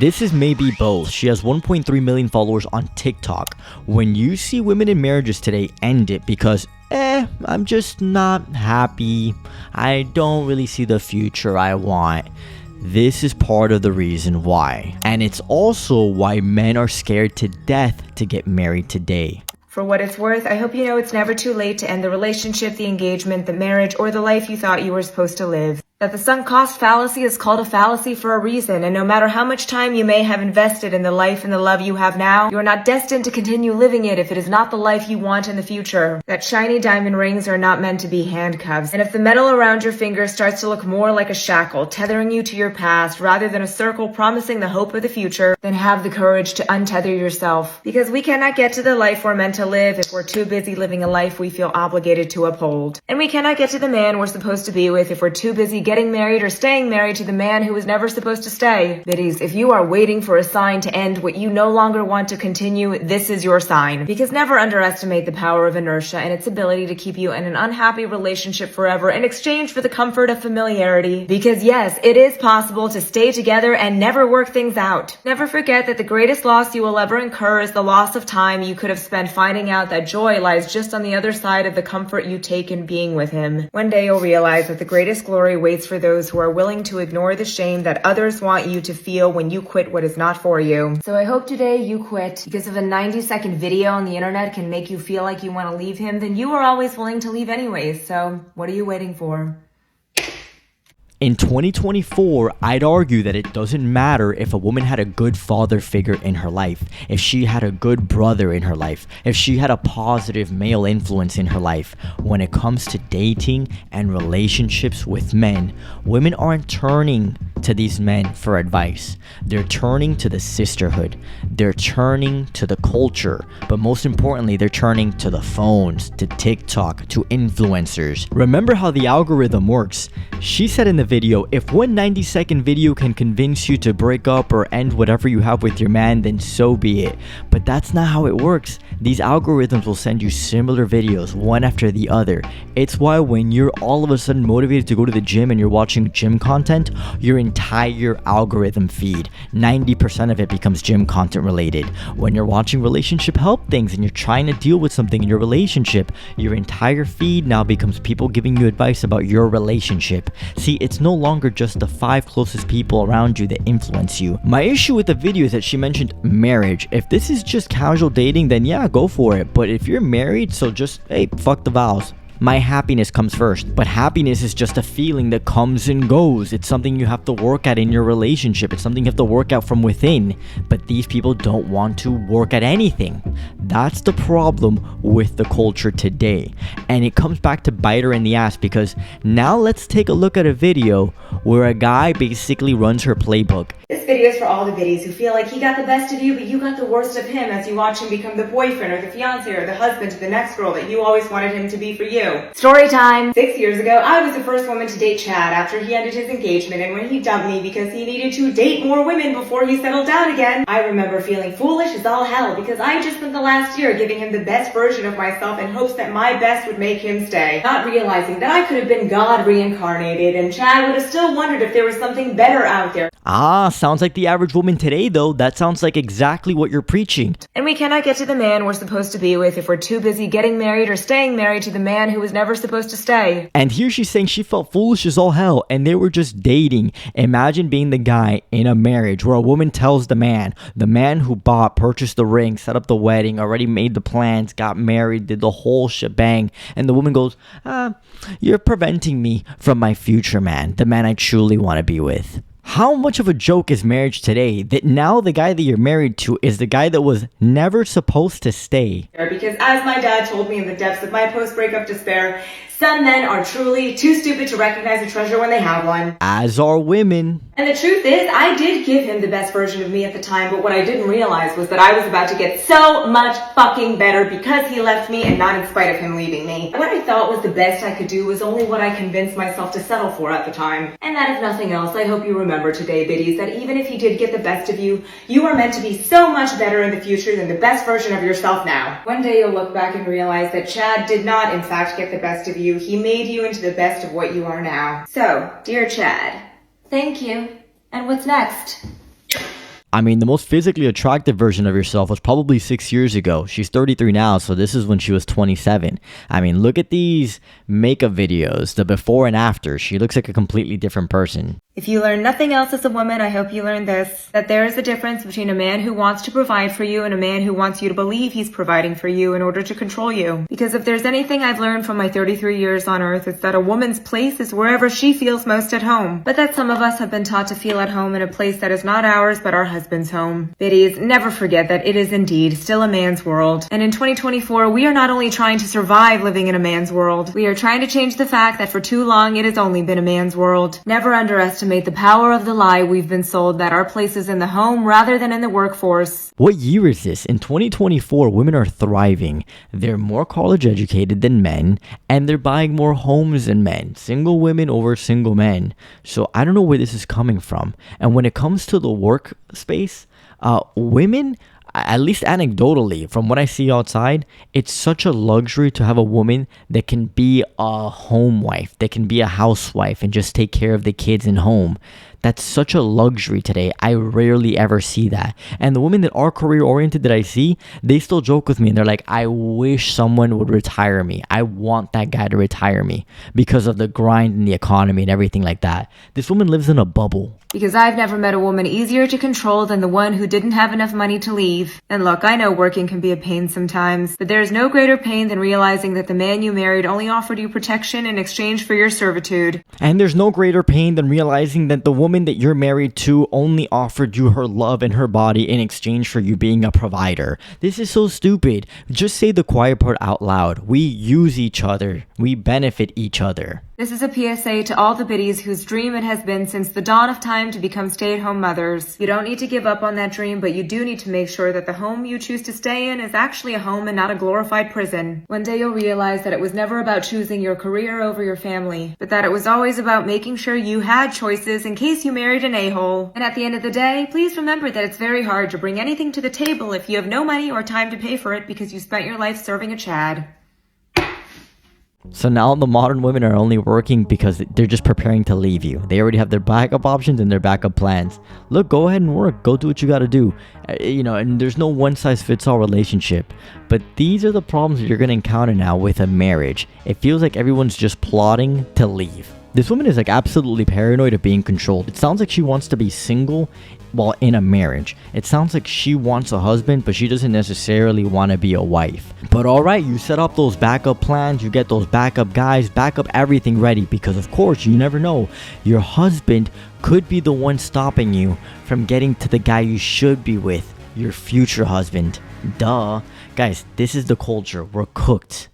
This is maybe both. She has 1.3 million followers on TikTok. When you see women in marriages today end it because I'm just not happy, I don't really see the future I want, this is part of the reason why. And it's also why men are scared to death to get married today. For what it's worth, I hope you know it's never too late to end the relationship, the engagement, the marriage, or the life you thought you were supposed to live. That the sunk cost fallacy is called a fallacy for a reason, and no matter how much time you may have invested in the life and the love you have now, you are not destined to continue living it if it is not the life you want in the future. That shiny diamond rings are not meant to be handcuffs, and if the metal around your finger starts to look more like a shackle, tethering you to your past rather than a circle promising the hope of the future, then have the courage to untether yourself. Because we cannot get to the life we're meant to live if we're too busy living a life we feel obligated to uphold. And we cannot get to the man we're supposed to be with if we're too busy getting married or staying married to the man who was never supposed to stay. Biddies, if you are waiting for a sign to end what you no longer want to continue, this is your sign. Because never underestimate the power of inertia and its ability to keep you in an unhappy relationship forever in exchange for the comfort of familiarity. Because yes, it is possible to stay together and never work things out. Never forget that the greatest loss you will ever incur is the loss of time you could have spent finding out that joy lies just on the other side of the comfort you take in being with him. One day you'll realize that the greatest glory waits for those who are willing to ignore the shame that others want you to feel when you quit what is not for you. So I hope today you quit, because if a 90-second video on the internet can make you feel like you want to leave him, then you are always willing to leave anyways. So what are you waiting for? In 2024, I'd argue that it doesn't matter if a woman had a good father figure in her life, if she had a good brother in her life, if she had a positive male influence in her life. When it comes to dating and relationships with men, women aren't turning to these men for advice. They're turning to the sisterhood. They're turning to the culture. But most importantly, they're turning to the phones, to TikTok, to influencers. Remember how the algorithm works. She said in the video, if one 90-second video can convince you to break up or end whatever you have with your man, then so be it. But that's not how it works. These algorithms will send you similar videos, one after the other. It's why when you're all of a sudden motivated to go to the gym and you're watching gym content, your entire algorithm feed, 90% of it becomes gym content related. When you're watching relationship help things and you're trying to deal with something in your relationship, your entire feed now becomes people giving you advice about your relationship. See, it's no longer just the 5 closest people around you that influence you. My issue with the video is that she mentioned marriage. If this is just casual dating, then yeah, go for it. But if you're married, so just, hey, fuck the vows. My happiness comes first, but happiness is just a feeling that comes and goes. It's something you have to work at in your relationship. It's something you have to work out from within, but these people don't want to work at anything. That's the problem with the culture today, and it comes back to bite her in the ass, because now let's take a look at a video where a guy basically runs her playbook. This video is for all the biddies who feel like he got the best of you, but you got the worst of him as you watch him become the boyfriend or the fiance or the husband to the next girl that you always wanted him to be for you. Story time! 6 years ago, I was the first woman to date Chad after he ended his engagement and when he dumped me because he needed to date more women before he settled down again. I remember feeling foolish as all hell because I had just spent the last year giving him the best version of myself in hopes that my best would make him stay. Not realizing that I could have been God reincarnated and Chad would have still wondered if there was something better out there. Sounds like the average woman today though. That sounds like exactly what you're preaching. And we cannot get to the man we're supposed to be with if we're too busy getting married or staying married to the man who was never supposed to stay. And here she's saying she felt foolish as all hell and they were just dating. Imagine being the guy in a marriage where a woman tells the man who purchased the ring, set up the wedding, already made the plans, got married, did the whole shebang, and the woman goes, you're preventing me from my future man, the man I truly want to be with. How much of a joke is marriage today that now the guy that you're married to is the guy that was never supposed to stay? Because as my dad told me in the depths of my post-breakup despair, some men are truly too stupid to recognize a treasure when they have one. As are women. And the truth is, I did give him the best version of me at the time, but what I didn't realize was that I was about to get so much fucking better because he left me and not in spite of him leaving me. What I thought was the best I could do was only what I convinced myself to settle for at the time. And that if nothing else, I hope you remember today, biddies, that even if he did get the best of you, you are meant to be so much better in the future than the best version of yourself now. One day you'll look back and realize that Chad did not in fact get the best of you. He made you into the best of what you are now. So, dear Chad, thank you. And what's next? I mean, the most physically attractive version of yourself was probably 6 years ago. She's 33 now, so this is when she was 27. I mean, look at these makeup videos, the before and after. She looks like a completely different person. If you learn nothing else as a woman, I hope you learn this, that there is a difference between a man who wants to provide for you and a man who wants you to believe he's providing for you in order to control you. Because if there's anything I've learned from my 33 years on earth, it's that a woman's place is wherever she feels most at home. But that some of us have been taught to feel at home in a place that is not ours but our husband's home. Biddies, never forget that it is indeed still a man's world. And in 2024, we are not only trying to survive living in a man's world, we are trying to change the fact that for too long it has only been a man's world. Never underestimate the power of the lie we've been sold that our place is in the home rather than in the workforce. What year is this? In 2024, women are thriving. They're more college educated than men, and they're buying more homes than men. Single women over single men. So I don't know where this is coming from. And when it comes to the workspace, women, at least anecdotally, from what I see outside, it's such a luxury to have a woman that can be a home wife, that can be a housewife and just take care of the kids and home. That's such a luxury today. I rarely ever see that. And the women that are career oriented that I see, they still joke with me and they're like, I wish someone would retire me. I want that guy to retire me because of the grind and the economy and everything like that. This woman lives in a bubble. Because I've never met a woman easier to control than the one who didn't have enough money to leave. And look, I know working can be a pain sometimes, but there's no greater pain than realizing that the man you married only offered you protection in exchange for your servitude. And there's no greater pain than realizing that the woman that you're married to only offered you her love and her body in exchange for you being a provider. This is so stupid. Just say the quiet part out loud. We use each other. We benefit each other. This is a PSA to all the biddies whose dream it has been since the dawn of time to become stay-at-home mothers. You don't need to give up on that dream, but you do need to make sure that the home you choose to stay in is actually a home and not a glorified prison. One day you'll realize that it was never about choosing your career over your family, but that it was always about making sure you had choices in case you married an a-hole. And at the end of the day, please remember that it's very hard to bring anything to the table if you have no money or time to pay for it because you spent your life serving a Chad. So now the modern women are only working because they're just preparing to leave you. They already have their backup options and their backup plans. Look, go ahead and work. Go do what you got to do. And there's no one-size-fits-all relationship. But these are the problems that you're going to encounter now with a marriage. It feels like everyone's just plotting to leave. This woman is like absolutely paranoid of being controlled. It sounds like she wants to be single while in a marriage. It sounds like she wants a husband, but she doesn't necessarily want to be a wife. But alright, you set up those backup plans, you get those backup guys, backup everything ready, because of course, you never know. Your husband could be the one stopping you from getting to the guy you should be with, your future husband. Duh. Guys, this is the culture. We're cooked.